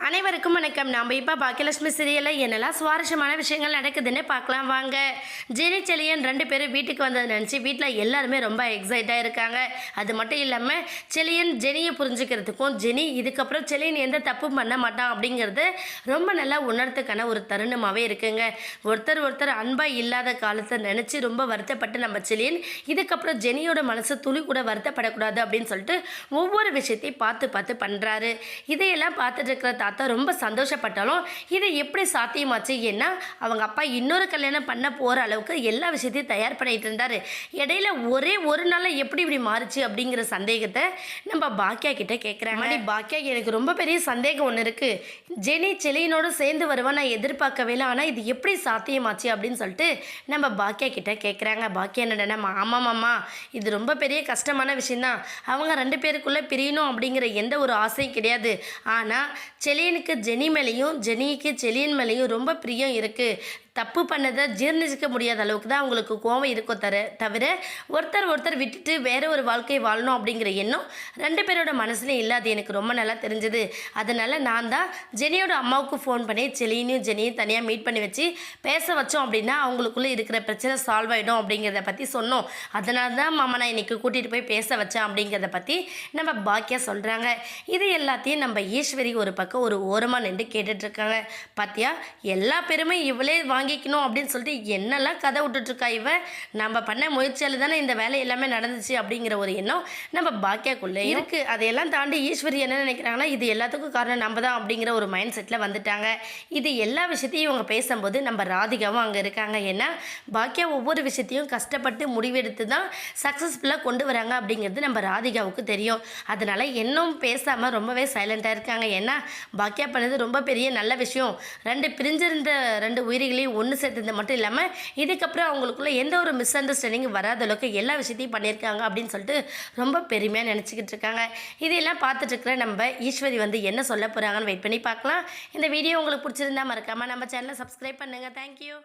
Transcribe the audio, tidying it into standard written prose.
அனைவருக்கும் வணக்கம். நாம் இப்போ பாக்கியலட்சுமி சீரியலில் என்னெல்லாம் சுவாரஸ்யமான விஷயங்கள் நடக்குதுன்னு பார்க்கலாம் வாங்க. ஜெனி செலியன் 2 பேரும் வீட்டுக்கு வந்ததை நினச்சி வீட்டில் எல்லாருமே ரொம்ப எக்ஸைட்டாக இருக்காங்க. அது மட்டும் இல்லாமல் செலியன் ஜெனியை புரிஞ்சுக்கிறதுக்கும் ஜெனி இதுக்கப்புறம் செலியன் எந்த தப்பும் பண்ண மாட்டான் அப்படிங்கிறது ரொம்ப நல்லா உணர்த்துக்கான ஒரு தருணமாகவே இருக்குங்க. ஒருத்தர் அன்பாக இல்லாத காலத்தை நினச்சி ரொம்ப வருத்தப்பட்டு நம்ம செலியன் இதுக்கப்புறம் ஜெனியோட மனசு துளி கூட வருத்தப்படக்கூடாது அப்படின்னு சொல்லிட்டு ஒவ்வொரு விஷயத்தையும் பார்த்து பண்ணுறாரு. இதையெல்லாம் பார்த்துட்டு இருக்கிற தாத்தா ரொம்ப சந்தோஷப்பட்டாலும் இதை எப்படி சாத்தியமாச்சு, ஏன்னா அவங்க அப்பா இன்னொரு கல்யாணம் பண்ண போகிற அளவுக்கு எல்லா விஷயத்தையும் தயார் பண்ணிட்டு இருந்தார். இடையில ஒரே ஒரு நாளில் எப்படி இப்படி மாறுச்சு அப்படிங்கிற சந்தேகத்தை நம்ம பாக்கியா கிட்ட கேட்குறாங்க. பாக்கியா, எனக்கு ரொம்ப பெரிய சந்தேகம் ஒன்று இருக்குது. ஜெனி செலியனோடு சேர்ந்து வருவா நான் எதிர்பார்க்கவே இல்லை, ஆனால் இது எப்படி சாத்தியமாச்சு அப்படின்னு சொல்லிட்டு நம்ம பாக்கியா கிட்ட கேட்குறாங்க. பாக்கியா என்னடா, ஆமாம்மா, இது ரொம்ப பெரிய கஷ்டமான விஷயந்தான். அவங்க 2 பேருக்குள்ளே பிரியணும் அப்படிங்கிற எந்த ஒரு ஆசையும் கிடையாது. ஆனால் செலியனுக்கு ஜெனி மேலேயும் ஜெனிக்கு செலியன் மேலேயும் ரொம்ப பிரியம் இருக்குது. தப்பு பண்ணதை ஜீர்ணிச்சிக்க முடியாத அளவுக்கு தான் அவங்களுக்கு கோவம் இருக்கும் தவிர ஒருத்தர் விட்டுட்டு வேற ஒரு வாழ்க்கையை வாழணும் அப்படிங்கிற எண்ணம் 2 பேரோட மனசுலையும் இல்லை. அது எனக்கு ரொம்ப நல்லா தெரிஞ்சது. அதனால் நான் தான் ஜெனியோட அம்மாவுக்கு ஃபோன் பண்ணி ஜெனியும் தனியாக மீட் பண்ணி வச்சு பேச வச்சோம் அப்படின்னா அவங்களுக்குள்ளே இருக்கிற பிரச்சனை சால்வ் ஆகிடும் அப்படிங்கிறத பற்றி சொன்னோம். அதனால தான் மாமா நான் இன்றைக்கி கூட்டிகிட்டு போய் பேச வச்சேன் அப்படிங்கிறத பற்றி நம்ம பாக்கியா சொல்கிறாங்க. இது எல்லாத்தையும் நம்ம ஈஸ்வரி ஒரு பக்கம் ஒரு ஓரமாக நின்று கேட்டுட்ருக்காங்க. பார்த்தியா, எல்லா பேருமே இவளே வாங்கிக்கணும் அப்படின்னு சொல்லிட்டு என்னெல்லாம் கதை விட்டுட்ருக்கா இவ. நம்ம பண்ண முயற்சியால் தானே இந்த வேலை எல்லாமே நடந்துச்சு அப்படிங்கிற ஒரு எண்ணம் நம்ம பாக்கியாக்குள்ளே இருக்குது. அதையெல்லாம் தாண்டி ஈஸ்வரி என்ன நினைக்கிறாங்கன்னா இது எல்லாத்துக்கும் காரணம் நம்ம தான் அப்படிங்கிற ஒரு மைண்ட் செட்டில் வந்துட்டாங்க. இது எல்லா விஷயத்தையும் இவங்க பேசும்போது நம்ம ராதிகாவும் அங்கே இருக்காங்க. ஏன்னா பாக்கியா ஒவ்வொரு விஷயத்தையும் கஷ்டப்பட்டு முடிவெடுத்து தான் சக்ஸஸ்ஃபுல்லாக கொண்டு வராங்க அப்படிங்கிறது நம்ம ராதிகாவுக்கு தெரியும். அதனால் இன்னும் பேசாமல் ரொம்பவே சைலண்ட்டாக இருக்காங்க. ஏன்னா பாக்கியா பண்ணது ரொம்ப பெரிய நல்ல விஷயம். 2 பிரிஞ்சிருந்த 2 உயிரிகளையும் ஒன்று சேர்த்தது மட்டும் இல்லாமல் இதுக்கப்புறம் அவங்களுக்குள்ள எந்த ஒரு மிஸ் அண்டர்ஸ்டாண்டிங் வராத அளவுக்கு எல்லா விஷயத்தையும் பண்ணியிருக்காங்க அப்படின்னு சொல்லிட்டு ரொம்ப பெருமையாக நினச்சிக்கிட்டு இருக்காங்க. இதெல்லாம் பார்த்துட்டு இருக்கிற நம்ம ஈஸ்வரி என்ன சொல்ல போகிறாங்கன்னு வெயிட் பண்ணி பார்க்கலாம். இந்த வீடியோ உங்களுக்கு பிடிச்சிருந்தா மறக்காமல் நம்ம சேனலை சப்ஸ்கிரைப் பண்ணுங்கள். தேங்க்யூ.